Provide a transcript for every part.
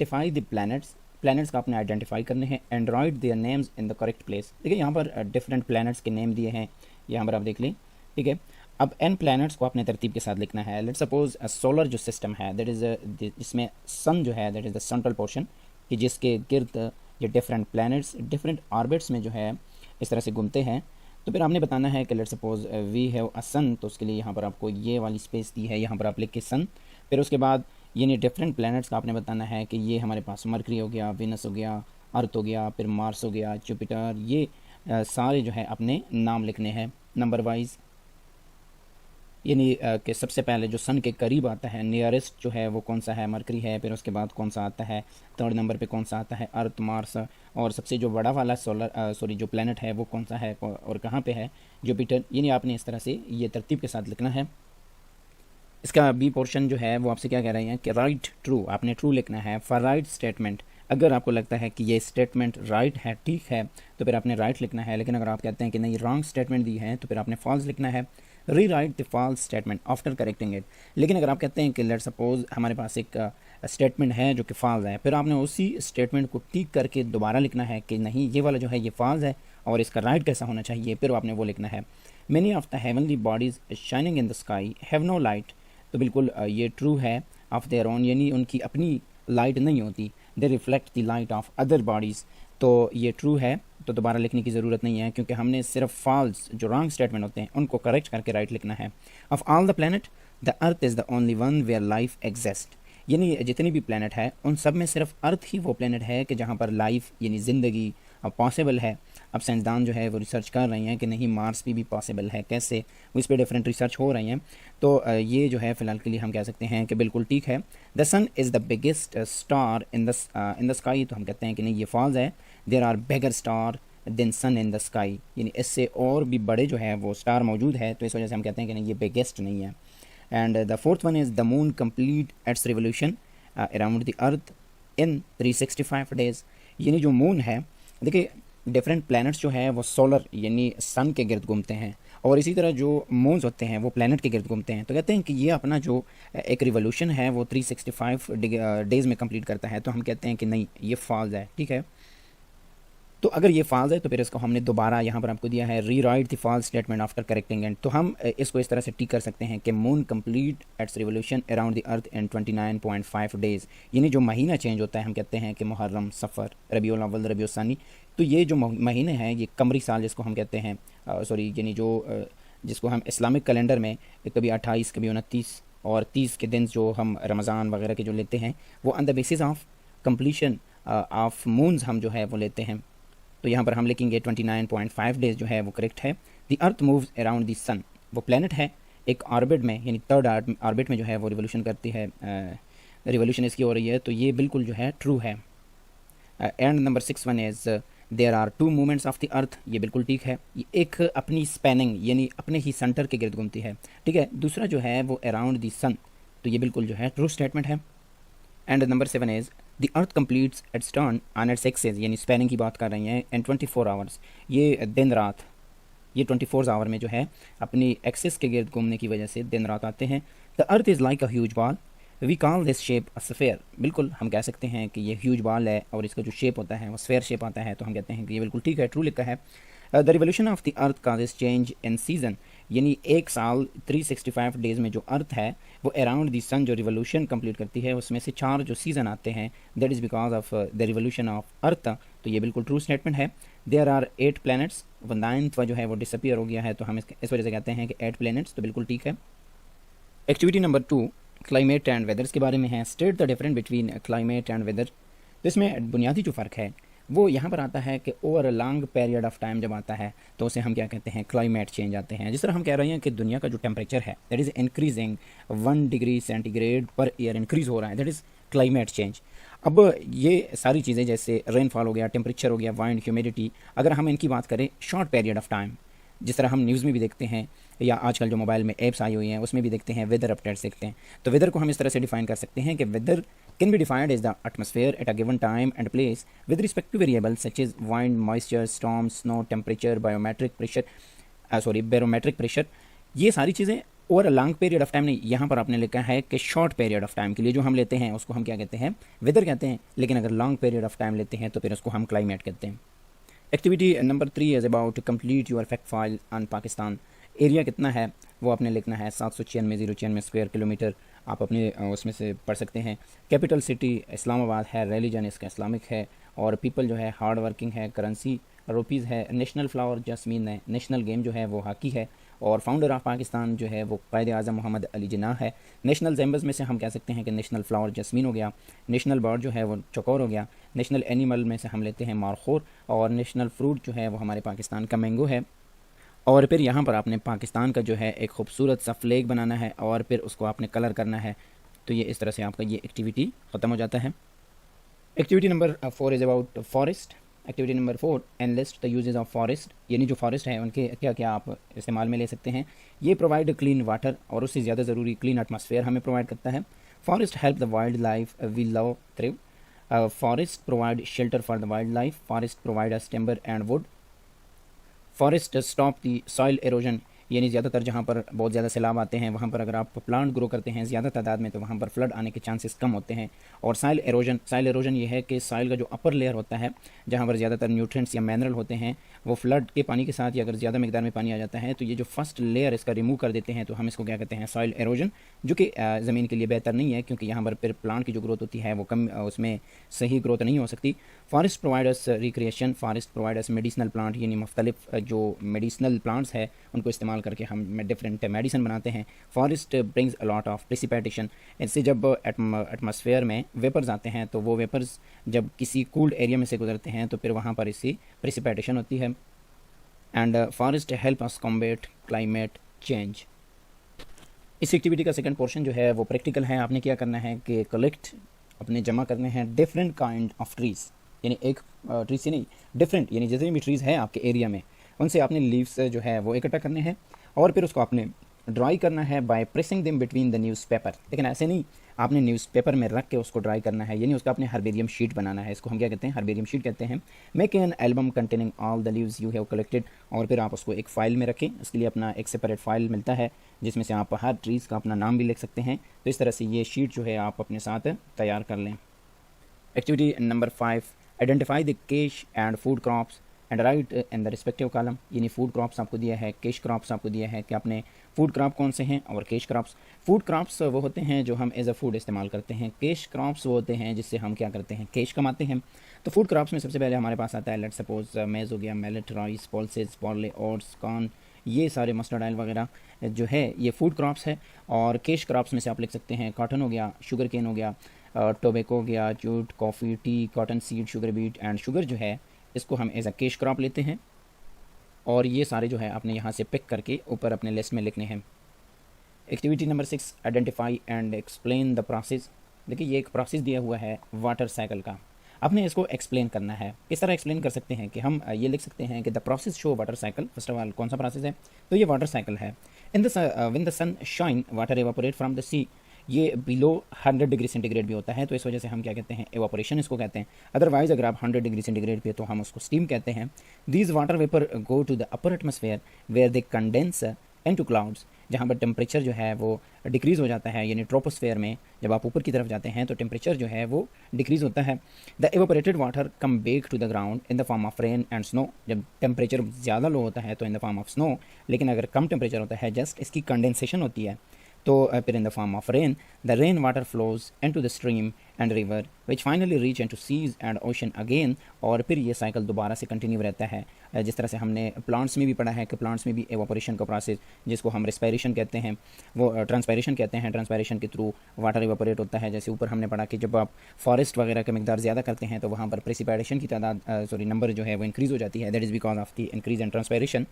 Identify the planets, planets का आपने identify करने हैं, and right their names in the correct place. देखिए यहाँ पर डिफरेंट प्लैनेट्स के नेम दिए हैं, यहाँ पर आप देख लें, ठीक है। अब एन प्लैनेट्स को आपने तरतीब के साथ लिखना है। लेट्स सपोज सोलर जो सिस्टम है दैट इज़ इसमें सन जो है that is the central portion, कि जिसके गिर्द ये डिफरेंट प्लैनेट्स डिफरेंट ऑर्बिट्स में जो है इस तरह से घूमते हैं। तो फिर आपने बताना है कि let's suppose we have a sun, तो उसके लिए यहाँ पर आपको ये वाली स्पेस दी है, यहाँ पर आप लिख के सन। फिर उसके बाद यानी डिफरेंट प्लैनेट्स का आपने बताना है कि ये हमारे पास मरकरी हो गया, वेनस हो गया, अर्थ हो गया, फिर मार्स हो गया, जुपिटर, ये सारे जो है अपने नाम लिखने हैं नंबर वाइज। यानी कि सबसे पहले जो सन के करीब आता है नियरेस्ट जो है वो कौन सा है, मरकरी है, फिर उसके बाद कौन सा आता है, थर्ड नंबर पे कौन सा आता है, अर्थ, मार्स, और सबसे जो बड़ा वाला सोलर जो प्लैनेट है वो कौन सा है और कहाँ पे है, जुपिटर। यानी आपने इस तरह से ये तरतीब के साथ लिखना है। इसका बी पोर्शन जो है वो आपसे क्या कह रहे हैं कि राइट ट्रू, आपने ट्रू लिखना है फॉर राइट स्टेटमेंट। अगर आपको लगता है कि ये स्टेटमेंट राइट है, ठीक है, तो फिर आपने राइट लिखना है। लेकिन अगर आप कहते हैं कि नहीं रॉन्ग स्टेटमेंट दी है तो फिर आपने फॉल्स लिखना है। Rewrite the false statement after correcting it. लेकिन अगर आप कहते हैं कि लेट्स सपोज हमारे पास एक स्टेटमेंट है जो कि फॉल्स है, फिर आपने उसी स्टेटमेंट को टिक करके दोबारा लिखना है कि नहीं ये वाला जो है ये फॉल्स है और इसका राइट कैसा होना चाहिए, फिर आपने वो लिखना है। Many of the heavenly bodies shining in the sky have no light, तो बिल्कुल ये ट्रू है। ऑफ देयर ओन यानी उनकी अपनी लाइट नहीं होती, दे reflect the light of other bodies, तो ये ट्रू है। तो दोबारा लिखने की ज़रूरत नहीं है क्योंकि हमने सिर्फ फॉल्स जो रॉन्ग स्टेटमेंट होते हैं उनको करेक्ट करके राइट लिखना है। Of all the planet the earth is the only one where life exist, यानी जितनी भी प्लैनेट है उन सब में सिर्फ अर्थ ही वो प्लैनेट है कि जहाँ पर लाइफ यानी ज़िंदगी पॉसिबल है। अब साइंसदान जो है वो रिसर्च कर रहे हैं कि नहीं मार्स पे भी पॉसिबल है, कैसे, वो इस पर डिफरेंट रिसर्च हो रही हैं। तो ये जो है फ़िलहाल के लिए हम कह सकते हैं कि बिल्कुल ठीक है। The sun is the biggest star in the sky, तो हम कहते हैं कि नहीं ये फॉल्स है। There are bigger star than sun in the sky, यानी इससे और भी बड़े जो है वो स्टार मौजूद है, तो इस वजह से हम कहते हैं कि नहीं ये बिगेस्ट नहीं है। And the fourth one is the moon complete it's revolution around the earth in 365 days, यानी जो मून है, देखिए डिफरेंट प्लैनेट्स जो है वो सोलर यानी सन के गिर्द घूमते हैं और इसी तरह जो मून्स होते हैं वो प्लैनेट के गिर्द घूमते हैं। तो कहते हैं कि ये अपना जो एक रिवोल्यूशन है वो 365 डेज़ में कंप्लीट करता है, तो हम कहते हैं कि नहीं ये फॉल्स है, ठीक है। तो अगर ये फॉल्स है तो फिर इसको हमने दोबारा यहाँ पर आपको दिया है rewrite the false statement after correcting and, तो हम इसको इस तरह से टिक कर सकते हैं कि moon complete its revolution around the earth in 29.5 days, यानी जो महीना चेंज होता है हम कहते हैं कि मुहर्रम, सफ़र, रबीउल अव्वल, रबीउल सानी, तो ये जो महीने हैं ये कमरी साल जिसको हम कहते हैं, सॉरी यानी जो जिसको हम इस्लामिक कैलेंडर में कभी 28 कभी 29 और 30 के दिन जो हम रमज़ान वगैरह के जो लेते हैं वो on the basis of completion of moons हम जो है वो लेते हैं। तो यहाँ पर हम लिखेंगे 29.5 डेज जो है वो करेक्ट है। The earth moves around the sun, वो प्लैनेट है एक ऑर्बिट में यानी थर्ड ऑर्बिट में जो है वो रिवोल्यूशन करती है, रिवोल्यूशन इसकी हो रही है, तो ये बिल्कुल जो है ट्रू है। And number 6 one is there are two movements of the earth, ये बिल्कुल ठीक है। ये एक अपनी स्पैनिंग यानी अपने ही सेंटर के गिर्द घूमती है, ठीक है। दूसरा जो है वो अराउंड द सन, तो ये बिल्कुल जो है ट्रू स्टेटमेंट है। And number 7 is the earth completes it's turn on its axis, यानी स्पैनिंग की बात कर रही हैं, एंड 24 आवर्स, ये दिन रात, ये 24 आवर में जो है अपनी एक्सिस के गिर्द घूमने की वजह से दिन रात आते हैं। The earth is like a huge ball we call this shape a sphere, बिल्कुल हम कह सकते हैं कि ये ह्यूज बॉल है और इसका जो शेप होता है वो स्फेयर शेप आता है, तो हम कहते हैं कि ये बिल्कुल ठीक है, ट्रू लिखा है। The revolution of the earth causes change in season, यानी एक साल 365 डेज़ में जो अर्थ है वो अराउंड द सन जो रिवोल्यूशन कंप्लीट करती है उसमें से 4 जो सीज़न आते हैं, that is because of the revolution of earth, तो ये बिल्कुल ट्रू स्टेटमेंट है। देयर आर 8 प्लैनेट्स, वो 9th जो है वो डिसअपियर हो गया है, तो हम इस वजह से कहते हैं कि 8 प्लैनेट्स, तो बिल्कुल ठीक है। Activity number 2 climate and weathers के बारे में है। State the difference between climate and weather, तो इसमें बुनियादी जो फ़र्क है वो यहाँ पर आता है कि over a long period of time जब आता है तो उसे हम क्या कहते हैं, क्लाइमेट चेंज आते हैं। जिस तरह हम कह रहे हैं कि दुनिया का जो टेम्परेचर है that is increasing 1 degree centigrade per year increase हो रहा है, दैट इज़ क्लाइमेट चेंज। अब ये सारी चीज़ें जैसे रेनफॉल हो गया, टेम्परेचर हो गया, वाइंड, ह्यूमिडिटी, अगर हम इनकी बात करें शॉर्ट पीरियड ऑफ टाइम, जिस तरह हम न्यूज़ में भी देखते हैं या आजकल जो मोबाइल में ऐप्स आई हुई हैं उसमें भी देखते हैं वेदर अपडेट्स देखते हैं, तो वेदर को हम इस तरह से डिफाइन कर सकते हैं कि weather can be defined as the atmosphere at a given time and place with respect to variables such as wind, moisture, storm, snow, temperature, barometric pressure, ये सारी चीज़ें over a long period of time नहीं, यहाँ पर आपने लिखा है कि शॉर्ट पीरियड ऑफ टाइम के लिए जो हम लेते हैं उसको हम क्या कहते हैं, वेदर कहते हैं, लेकिन अगर लॉन्ग पीरियड ऑफ टाइम लेते हैं तो फिर उसको हम क्लाइमेट कहते हैं। Activity number 3 is about complete your fact file on Pakistan. Area कितना है वो आपने लिखना है 796,096 स्क्वायर किलोमीटर, आप अपने उसमें से पढ़ सकते हैं। कैपिटल सिटी इस्लामाबाद है, रिलीजन इसका इस्लामिक है, और पीपल जो है हार्ड वर्किंग है, करेंसी रुपीज़ है, नेशनल फ्लावर जस्मीन है, नेशनल गेम जो है वो हॉकी है, और फाउंडर ऑफ पाकिस्तान जो है वो कायद आज़म मोहम्मद अली जिन्ना है। नेशनल एम्बल्स में से हम कह सकते हैं कि नेशनल फ्लावर जस्मीन हो गया, नेशनल बर्ड जो है वो चौकोर हो गया, नेशनल एनिमल में से हम लेते हैं मारखोर, और नेशनल फ्रूट जो है वो हमारे पाकिस्तान का मैंगो है। और फिर यहाँ पर आपने पाकिस्तान का जो है एक खूबसूरत सा फ्लैग बनाना है और फिर उसको आपने कलर करना है। तो ये इस तरह से आपका ये एक्टिविटी ख़त्म हो जाता है। Activity number 4 is about forest. Activity number 4 analyst the uses of forest, यानी जो फॉरेस्ट है उनके क्या क्या आप इस्तेमाल में ले सकते हैं। ये प्रोवाइड क्लीन वाटर, और उससे ज़्यादा ज़रूरी क्लीन एटमॉस्फेयर हमें प्रोवाइड करता है। Forest help the wildlife we love thrive. Forest provide shelter for the wildlife. Forest provide us timber and wood. Forest stop the soil erosion, यानी ज़्यादातर जहाँ पर बहुत ज़्यादा सैलाब आते हैं वहाँ पर अगर आप प्लांट ग्रो करते हैं ज़्यादा तादाद में तो वहाँ पर फ्लड आने के चांसेस कम होते हैं। और सॉइल एरोजन ये है कि सॉइल का जो अपर लेयर होता है जहाँ पर ज़्यादातर न्यूट्रिएंट्स या मिनरल होते हैं वो फ्लड के पानी के साथ, या अगर ज़्यादा मिकदार में पानी आ जाता है तो ये जो फर्स्ट लेयर इसका रिमूव कर देते हैं, तो हम इसको क्या कहते हैं, सॉइल एरोजन, जो कि ज़मीन के लिए बेहतर नहीं है क्योंकि यहाँ पर फिर प्लांट की जो ग्रोथ होती है वो कम, उसमें सही ग्रोथ नहीं हो सकती। Forest providers recreation, forest providers medicinal plant, यानी मुख्तलिफ जो मेडिसिनल प्लांट्स है उनको इस्तेमाल करके हम डिफरेंट मेडिसिन बनाते हैं। Forest brings a lot of precipitation, इससे जब एटमॉस्फेयर में वेपर्स आते हैं तो वो वेपर्स जब किसी कूल्ड एरिया में से गुजरते हैं तो फिर वहाँ पर इससे प्रेसिपिटेशन होती है। And forest help us combat climate change. इस एक्टिविटी का सेकंड पोर्शन जो है वो प्रैक्टिकल है। आपने क्या करना है कि कलेक्ट, अपने जमा करने हैं डिफरेंट काइंड ऑफ ट्रीज़, यानी एक ट्री से नहीं, डिफरेंट, यानी जितने भी ट्रीज़ हैं आपके एरिया में उनसे आपने लीव्स जो है वो इकट्ठा करने हैं और फिर उसको आपने ड्राई करना है by pressing them between the newspaper. लेकिन ऐसे नहीं, आपने न्यूज़पेपर में रख के उसको ड्राई करना है, यानी उसका आपने हर्बेरियम शीट बनाना है। इसको हम क्या कहते हैं, हर्बेरियम शीट कहते हैं। Make an album containing all the leaves you have collected, और फिर आप उसको एक फ़ाइल में रखें। इसके लिए अपना एक सेपरेट फ़ाइल मिलता है जिसमें से आप हर ट्रीज़ का अपना नाम भी लिख सकते हैं। तो इस तरह से ये शीट जो है आप अपने साथ तैयार कर लें। Activity number 5, identify the cash and food crops and right in the respective column, यानी फूड क्रॉप्स आपको दिया है, कैश क्रॉप्स आपको दिया है कि आपने फूड क्रॉप कौन से हैं और कैश क्रॉप्स। फूड क्रॉप्स वो होते हैं जो हम एज अ फूड इस्तेमाल करते हैं, कैश क्रॉप्स वो होते हैं जिससे हम क्या करते हैं, कैश कमाते हैं। तो फूड क्रॉप्स में सबसे पहले हमारे पास आता है, लेट सपोज मेज़ हो गया, millet, rice, pulses, barley, oats, corn, ये सारे मस्टर्ड ऑयल वगैरह जो है ये फूड क्रॉप्स है। और कैश क्रॉप्स में से आप लिख सकते हैं कॉटन हो गया, शुगर केन हो गया, टोबैको हो गया, jute, coffee, T, cotton seed, sugar beet and sugar जो है इसको हम एज अ कैश क्रॉप लेते हैं। और ये सारे जो है आपने यहाँ से पिक करके ऊपर अपने लिस्ट में लिखने हैं। Activity number 6, identify and explain the process. देखिए ये एक प्रोसेस दिया हुआ है वाटर साइकिल का, आपने इसको एक्सप्लेन करना है। किस तरह एक्सप्लेन कर सकते हैं कि हम ये लिख सकते हैं कि the process show water cycle. First of all कौन सा प्रोसेस है, तो ये वाटर साइकिल है। In the when the sun shine water evaporate from the sea, ये बिलो 100 डिग्री सेंटीग्रेड भी होता है तो इस वजह से हम क्या कहते हैं, एवापोरेशन इसको कहते हैं। अदरवाइज अगर आप 100 डिग्री सेंटीग्रेड पे तो हम उसको स्टीम कहते हैं। These water vapour go to the upper atmosphere where they condense into clouds, जहाँ पर टेम्परेचर जो है वो डिक्रीज़ हो जाता है, यानी ट्रोपोस्फेयर में जब आप ऊपर की तरफ जाते हैं तो टेम्परेचर जो है वो डिक्रीज़ होता है। The evaporated water come back to the ground in the form of rain and snow, जब टेम्परेचर ज़्यादा लो होता है तो in the form of snow, लेकिन अगर कम टेम्परेचर होता है जस्ट इसकी कंडेंसेशन होती है तो फिर in the form of rain, the rain water flows into the stream and river which finally reach into seas and ocean again, और फिर ये साइकिल दोबारा से कंटिन्यू रहता है। जिस तरह से हमने प्लांट्स में भी पढ़ा है कि प्लांट्स में भी एवापोरेशन का प्रोसेस जिसको हम रेस्पिरेशन कहते हैं वो ट्रांसपायरेशन कहते हैं, ट्रांसपायरेशन के थ्रू वाटर एवापोरेट होता है। जैसे ऊपर हमने पढ़ा कि जब आप फॉरेस्ट वगैरह का मिकदार ज़्यादा करते हैं तो वहाँ पर प्रेसिपिटेशन की तादाद नंबर जो है वो इंक्रीज़ हो जाती है, that is because of the increase in transpiration.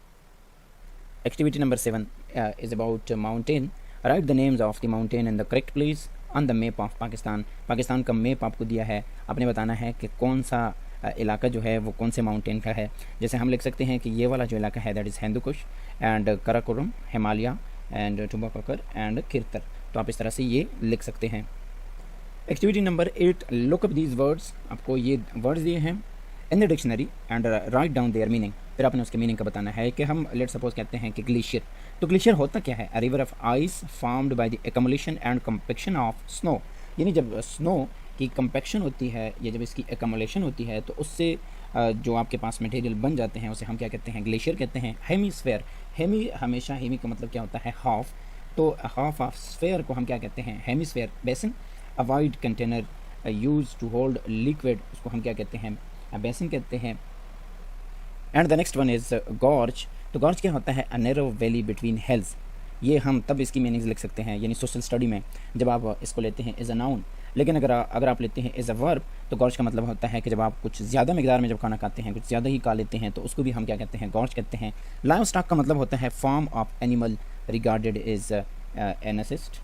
Activity number 7 is about mountain. Right the names of the mountain in the correct place on the map of Pakistan. Pakistan का मैप आपको दिया है, आपने बताना है कि कौन सा इलाका जो है वो कौन से माउंटेन का है। जैसे हम लिख सकते हैं कि ये वाला जो इलाका है that is Hindu Kush and Karakoram, Himalaya and Tobakar and Kirthar. तो आप इस तरह से ये लिख सकते हैं। Activity number 8, look up these words. आपको ये वर्ड्स दिए हैं in the dictionary and write down their meaning. फिर आपने उसके मीनिंग का बताना है कि हम लेट सपोज कहते हैं कि ग्लेशियर, तो ग्लेशियर होता क्या है? A river of ice formed by the accumulation and compaction of snow, यानी जब स्नो की कंपैक्शन होती है या जब इसकी एक्युमुलेशन होती है तो उससे जो आपके पास मटेरियल बन जाते हैं उसे हम क्या कहते हैं? ग्लेशियर कहते हैं। हेमीस्फेयर, हेमी हमेशा हेमी का मतलब क्या होता है? हाफ, तो हाफ ऑफ स्फेयर को हम क्या कहते हैं? Hemisphere. Basin, a wide container use to hold liquid, उसको हम क्या कहते हैं? बेसिन कहते हैं। And the next one is gorge, तो गॉर्ज क्या होता है? A narrow valley between hills, ये हम तब इसकी मीनिंग्स लिख सकते हैं यानी सोशल स्टडी में जब आप इसको लेते हैं एज अ नाउन, लेकिन अगर आप लेते हैं एज अ वर्ब तो गॉर्ज का मतलब होता है कि जब आप कुछ ज़्यादा मकदार में जब खाना खाते हैं, कुछ ज़्यादा ही खा लेते हैं तो उसको भी हम क्या कहते हैं? गॉर्ज कहते हैं। लाइव स्टॉक का मतलब होता है form of animal regarded is ancestor.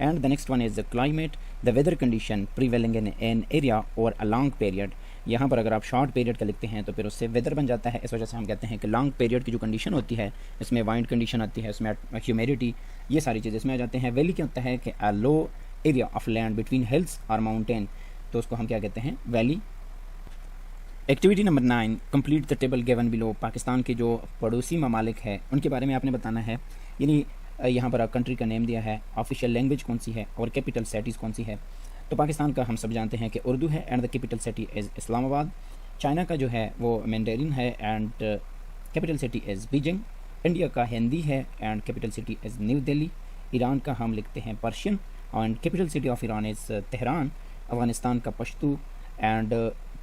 And the next one is climate, the weather condition prevailing in an area और अ लॉन्ग पीरियड, यहाँ पर अगर आप शॉर्ट पीरियड का लिखते हैं तो फिर उससे वेदर बन जाता है, इस वजह से हम कहते हैं कि लॉन्ग पीरियड की जो कंडीशन होती है इसमें वाइंड कंडीशन आती है, इसमें ह्यूमिडिटी, ये सारी चीज़ें इसमें आ जाते हैं। वैली क्या होता है? कि a low area of land between hills और माउंटेन, तो उसको हम क्या कहते हैं? Valley. Activity number 9, complete the table given below, Pakistan के जो पड़ोसी ममालिक है उनके बारे में आपने बताना है, यानी यहाँ पर कंट्री का नेम दिया है, ऑफिशियल लैंग्वेज कौन सी है और कैपिटल सिटीज़ कौन सी है। तो पाकिस्तान का हम सब जानते हैं कि उर्दू है and the capital city is Islamabad. China का जो है वो मैंडेरिन है and capital city is Beijing. India का हिंदी है and capital city is new Delhi. Iran का हम लिखते हैं Persian and capital city of Iran is Tehran. Afghanistan का पश्तू एंड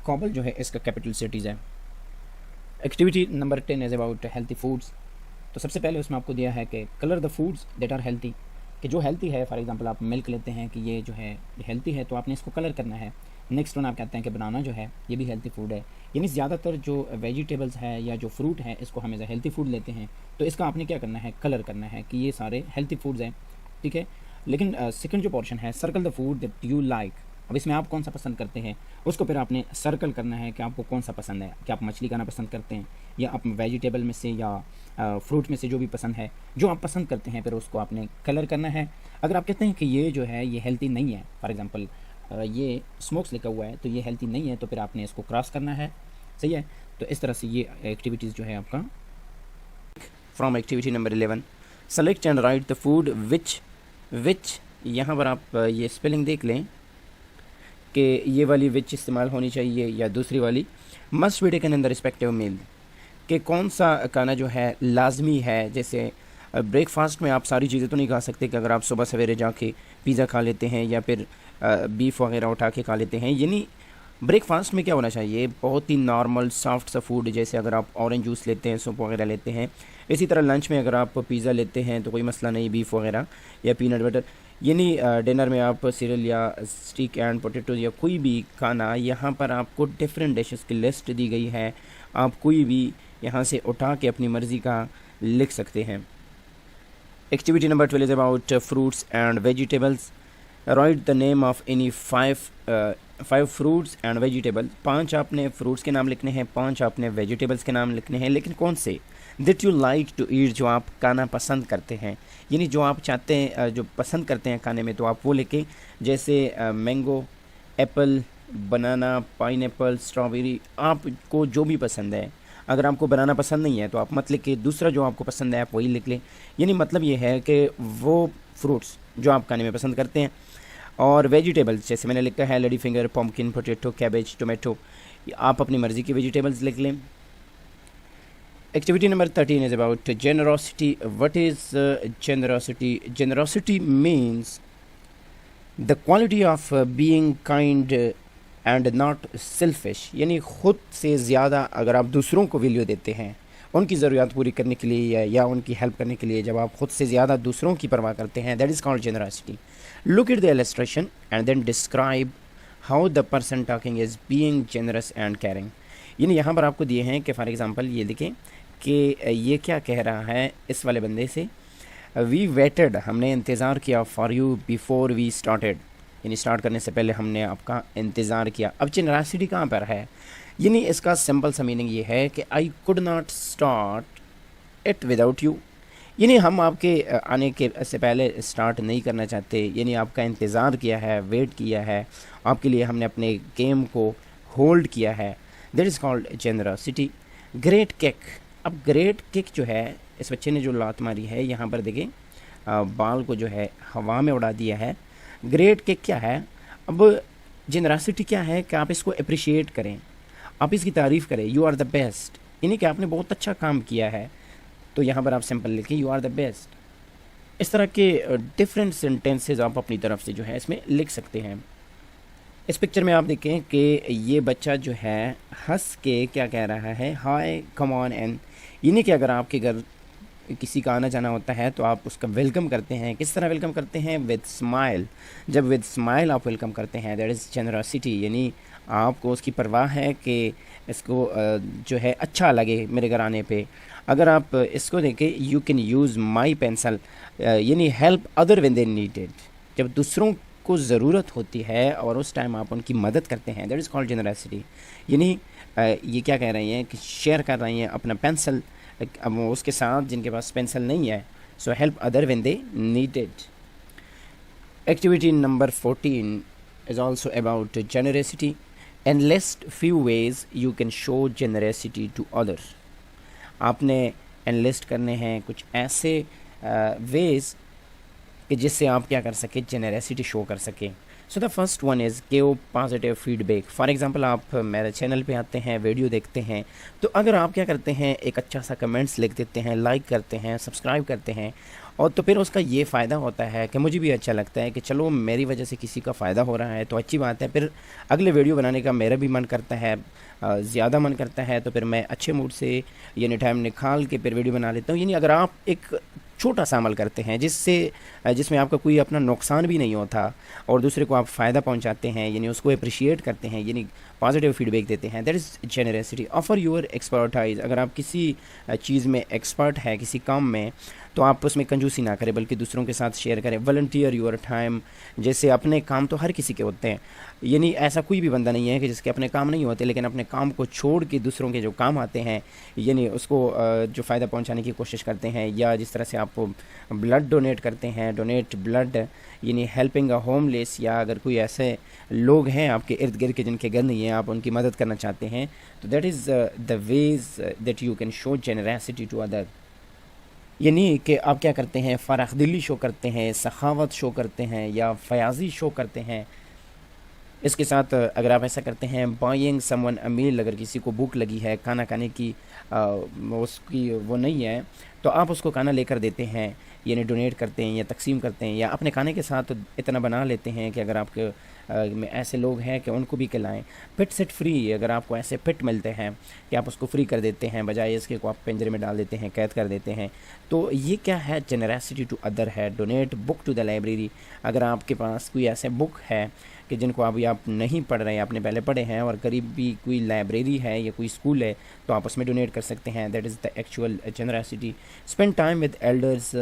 काबुल जो है इसका कैपिटल सिटीज़ है। Activity number 10 is about healthy foods, तो सबसे पहले उसमें आपको दिया है कि colour the foods that are healthy, कि जो हेल्थी है, फॉर एग्जांपल आप मिल्क लेते हैं कि ये जो है ये हेल्थी है तो आपने इसको कलर करना है। नेक्स्ट वन आप कहते हैं कि बनाना जो है ये भी हेल्थी फूड है, यानी ज़्यादातर जो वेजिटेबल्स है या जो फ्रूट है इसको हम एज अ हेल्थी फूड लेते हैं, तो इसका आपने क्या करना है? कलर करना है कि ये सारे हेल्थी फूड्स हैं, ठीक है। लेकिन सेकंड जो पोर्शन है, circle the food that you like, अब इसमें आप कौन सा पसंद करते हैं उसको फिर आपने सर्कल करना है कि आपको कौन सा पसंद है, कि आप मछली खाना पसंद करते हैं या आप वेजिटेबल में से या फ्रूट में से जो भी पसंद है, जो आप पसंद करते हैं फिर उसको आपने कलर करना है। अगर आप कहते हैं कि ये जो है ये हेल्थी नहीं है, फॉर एग्जांपल ये स्मोक्स लिखा हुआ है तो ये हेल्थी नहीं है, तो फिर आपने इसको क्रॉस करना है, सही है। तो इस तरह से ये एक्टिविटीज़ जो है आपका। From activity number 11, select and right the food which यहाँ पर आप ये स्पेलिंग देख लें कि ये वाली विच इस्तेमाल होनी चाहिए या दूसरी वाली। Must be taken in the respective meal, कि कौन सा खाना जो है लाजमी है। जैसे ब्रेकफास्ट में आप सारी चीज़ें तो नहीं खा सकते कि अगर आप सुबह सवेरे जाके पिज़्ज़ा खा लेते हैं या फिर बीफ वगैरह उठा के खा लेते हैं, यानी ब्रेकफास्ट में क्या होना चाहिए? बहुत ही नॉर्मल सॉफ्ट सा फूड, जैसे अगर आप ऑरेंज जूस लेते हैं, सूप वगैरह लेते हैं। इसी तरह लंच में अगर आप पिज़्ज़ा लेते हैं तो कोई मसला नहीं, बीफ वगैरह या पीनट बटर। यानी डिनर में आप सीरियल या स्टीक एंड पोटैटो या कोई भी खाना, यहाँ पर आपको डिफरेंट डिशेस की लिस्ट दी गई है, आप कोई भी यहाँ से उठा के अपनी मर्ज़ी का लिख सकते हैं। Activity number 12 is about fruits and vegetables. Right the name of any five fruits and vegetable, 5 आपने फ्रूट्स के नाम लिखने हैं, 5 आपने वेजिटेबल्स के नाम लिखने हैं, लेकिन कौन से? That you like to eat, जो आप खाना पसंद करते हैं, यानी जो आप चाहते हैं, जो पसंद करते हैं खाने में, तो आप वो लिखें। जैसे मैंगो, एप्पल, बनाना, पाइनएप्पल, स्ट्रॉबेरी, आपको जो भी पसंद है। अगर आपको बनाना पसंद नहीं है तो आप मत लिखिए, दूसरा जो आपको पसंद है आप वही लिख लें। यानी मतलब ये है कि वो फ्रूट्स जो आप खाने में पसंद करते हैं। और वेजिटेबल्स जैसे मैंने लिखा है lady finger, pumpkin, potato, cabbage, tomato, आप अपनी मर्ज़ी की वेजिटेबल्स लिख लें। Activity number 13 is about generosity. What is generosity? Generosity means the quality of being kind and not selfish, यानी ख़ुद से ज़्यादा अगर आप दूसरों को वैल्यू देते हैं उनकी ज़रूरत पूरी करने के लिए या उनकी हेल्प करने के लिए, जब आप ख़ुद से ज़्यादा दूसरों की परवाह करते हैं, that is called generosity. Look at the illustration and then describe how the person talking is being generous and caring. यानी यहाँ पर आपको दिए हैं कि फॉर एग्ज़ाम्पल ये लिखें कि ये क्या कह रहा है इस वाले बंदे से, वी वेटेड, हमने इंतज़ार किया, for you before we started, यानी स्टार्ट करने से पहले हमने आपका इंतज़ार किया। अब जेनरसिटी कहाँ पर है? यानी इसका सिंपल सा मीनिंग ये है कि I could not start it without you, यानी हम आपके आने के से पहले स्टार्ट नहीं करना चाहते, यानी आपका इंतज़ार किया है, वेट किया है, आपके लिए हमने अपने गेम को होल्ड किया है, that is called generosity. Great kick. अब ग्रेट किक जो है, इस बच्चे ने जो लात मारी है यहाँ पर देखिए, बाल को जो है हवा में उड़ा दिया है। ग्रेट किक क्या है? अब जेनरसिटी क्या है कि आप इसको अप्रिशिएट करें, आप इसकी तारीफ़ करें। यू आर द बेस्ट, यानी कि आपने बहुत अच्छा काम किया है, तो यहाँ पर आप सिंपल लिखें यू आर द बेस्ट। इस तरह के डिफरेंट सेंटेंसेस आप अपनी तरफ से जो है इसमें लिख सकते हैं। इस पिक्चर में आप देखें कि ये बच्चा जो है हंस के क्या कह रहा है, हाय कम ऑन एंड, यानी कि अगर आपके घर किसी का आना जाना होता है तो आप उसका वेलकम करते हैं। किस तरह वेलकम करते हैं? With smile. जब विद स्माइल आप वेलकम करते हैं, दैट इज़ जेनरसिटी, यानी आपको उसकी परवाह है कि इसको जो है अच्छा लगे मेरे घर आने पे। अगर आप इसको देखें, you can use my pencil, यानी help other when they needed, जब दूसरों को ज़रूरत होती है और उस टाइम आप उनकी मदद करते हैं, दैट इज़ कॉल्ड जेनरसिटी। यानी ये क्या कह रही हैं कि शेयर कर रही हैं अपना पेंसिल अब उसके साथ जिनके पास पेंसिल नहीं है। So help other when they needed. Activity number 14 is also about generosity. Enlist few ways you can show generosity to other. आपने एनलिस्ट करने हैं कुछ ऐसे वेज कि जिससे आप क्या कर सके, जेनरसिटी शो कर सके। So the first one is give positive feedback. For example आप मेरे चैनल पे आते हैं, वीडियो देखते हैं, तो अगर आप क्या करते हैं, एक अच्छा सा कमेंट्स लिख देते हैं, लाइक करते हैं, सब्सक्राइब करते हैं, और तो फिर उसका ये फ़ायदा होता है कि मुझे भी अच्छा लगता है कि चलो मेरी वजह से किसी का फ़ायदा हो रहा है तो अच्छी बात है। फिर अगले वीडियो बनाने का मेरा भी मन करता है, ज़्यादा मन करता है, तो फिर मैं अच्छे मूड से यानी टाइम निकाल के फिर वीडियो बना लेता हूँ। यानी अगर आप एक छोटा सा अमल करते हैं जिसमें आपका कोई अपना नुकसान भी नहीं होता और दूसरे को आप फ़ायदा पहुंचाते हैं, यानी उसको अप्रिशिएट करते हैं, यानी पॉजिटिव फीडबैक देते हैं, that is generosity. Offer your expertise. अगर आप किसी चीज़ में एक्सपर्ट है, किसी काम में, तो आप उसमें कंजूसी ना करें बल्कि दूसरों के साथ शेयर करें। Volunteer your time. जैसे अपने काम तो हर किसी के होते हैं, यानी ऐसा कोई भी बंदा नहीं है कि जिसके अपने काम नहीं होते, लेकिन अपने काम को छोड़ के दूसरों के जो काम आते हैं, यानी उसको जो फ़ायदा पहुंचाने की कोशिश करते हैं। या जिस तरह से आप ब्लड डोनेट करते हैं, डोनेट ब्लड, यानी हेल्पिंग अ होमलेस, या अगर कोई ऐसे लोग हैं आपके इर्द गिर्द के जिनके घर नहीं है, आप उनकी मदद करना चाहते हैं, तो that is the ways that you can show generosity to other. यानी कि आप क्या करते हैं, फ़राख दिली शो करते हैं, सखावत शो करते हैं, या फयाजी शो करते हैं। इसके साथ अगर आप ऐसा करते हैं, बाइंग समवन अ मील, अगर किसी को भूख लगी है, खाना खाने की उसकी वो नहीं है, तो आप उसको खाना लेकर देते हैं, यानी डोनेट करते हैं या तकसीम करते हैं, या अपने खाने के साथ इतना बना लेते हैं कि अगर आपके में ऐसे लोग हैं कि उनको भी खिलाएं। पेट सेट फ्री, अगर आपको ऐसे पेट मिलते हैं कि आप उसको फ्री कर देते हैं, बजाय इसके को आप पिंजरे में डाल देते हैं, कैद कर देते हैं, तो ये क्या है, जेनरसिटी टू अदर है। Donate book to the library. अगर आपके पास कोई ऐसे बुक है कि जिनको अभी आप नहीं पढ़ रहे हैं, आपने पहले पढ़े हैं, और करीब भी कोई लाइब्रेरी है या कोई स्कूल है, तो आप उसमें डोनेट कर सकते हैं, that is the actual generosity. Spend time with elders,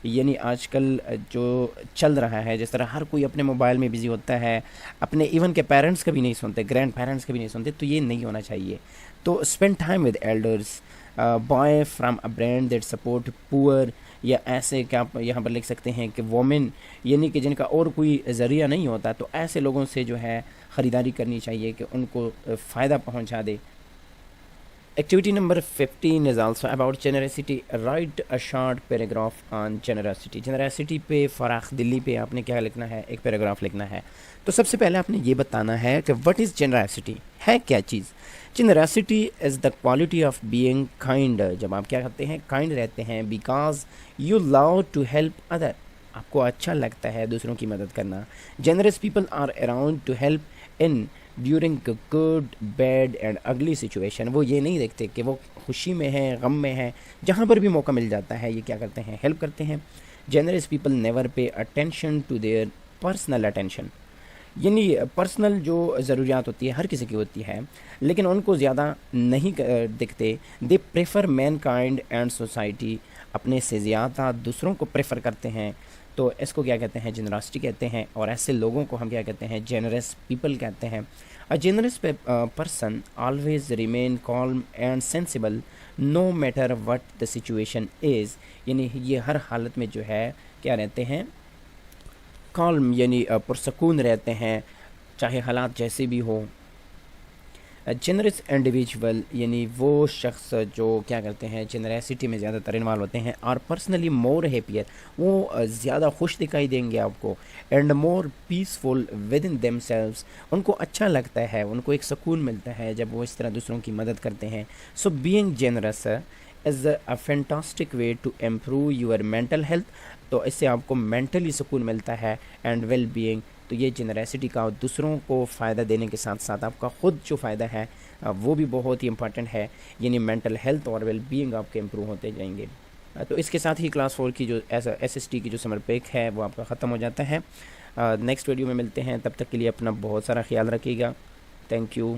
यानी आजकल जो चल रहा है, जिस तरह हर कोई अपने मोबाइल में बिज़ी होता है, अपने इवन के पेरेंट्स का भी नहीं सुनते, ग्रैंड पेरेंट्स का भी नहीं सुनते, तो ये नहीं होना चाहिए। तो spend time with elders. Buy from a brand that support poor, या ऐसे क्या आप यहाँ पर लिख सकते हैं कि वोमेन, यानी कि जिनका और कोई ज़रिया नहीं होता, तो ऐसे लोगों से जो है ख़रीदारी करनी चाहिए कि उनको फ़ायदा पहुँचा दे। Activity number 15 is also about generosity. Write a short paragraph on generosity. Generosity पे फ़राख दिली पे आपने क्या लिखना है, एक पैराग्राफ लिखना है। तो सबसे पहले आपने ये बताना है कि व्हाट इज़ जेनरसिटी, है क्या चीज़। Generosity is the quality of being kind. जब आप क्या करते हैं, काइंड रहते हैं, because you love to help other, आपको अच्छा लगता है दूसरों की मदद करना। Generous people are around to help in during good bad and ugly situation. वो ये नहीं देखते कि वो खुशी में है, गम में है, जहाँ पर भी मौका मिल जाता है ये क्या करते हैं, हेल्प करते हैं। Generous people never pay attention to their personal attention, यानी पर्सनल जो ज़रूरियात होती है हर किसी की होती है, लेकिन उनको ज़्यादा नहीं दिखते। They prefer man kind and society, अपने से ज़्यादा दूसरों को प्रेफर करते हैं, तो इसको क्या कहते हैं, जेनरसिटी कहते हैं। और ऐसे लोगों को हम क्या कहते हैं, जेनरस पीपल कहते हैं। A generous person always remain calm and sensible no matter what the situation is, यानी ये हर हालत में जो है क्या रहते हैं, कॉल्म, यानी पुरसकून रहते हैं, चाहे हालात जैसे भी हो। जनरस इंडिविजुअल यानी वो शख्स जो क्या करते हैं, जनरसिटी में ज़्यादातर इन्वॉल्व होते हैं, और पर्सनली मोर हैप्पियर, वो ज़्यादा खुश दिखाई देंगे आपको, and more peaceful with in themselves, उनको अच्छा लगता है, उनको एक सुकून मिलता है जब वो इस तरह दूसरों की मदद करते हैं। So being generous is a fantastic way to improve your mental health, तो इससे आपको मेंटली सुकून मिलता है एंड वेल बीइंग। तो ये जनरसिटी का दूसरों को फ़ायदा देने के साथ साथ आपका ख़ुद जो फ़ायदा है वो भी बहुत ही इंपॉर्टेंट है, यानी मेंटल हेल्थ और वेल बीइंग आपके इम्प्रूव होते जाएंगे। तो इसके साथ ही क्लास 4 की जो SST की जो समर पैक है वो आपका ख़त्म हो जाता है। नेक्स्ट वीडियो में मिलते हैं, तब तक के लिए अपना बहुत सारा ख्याल रखिएगा। Thank you.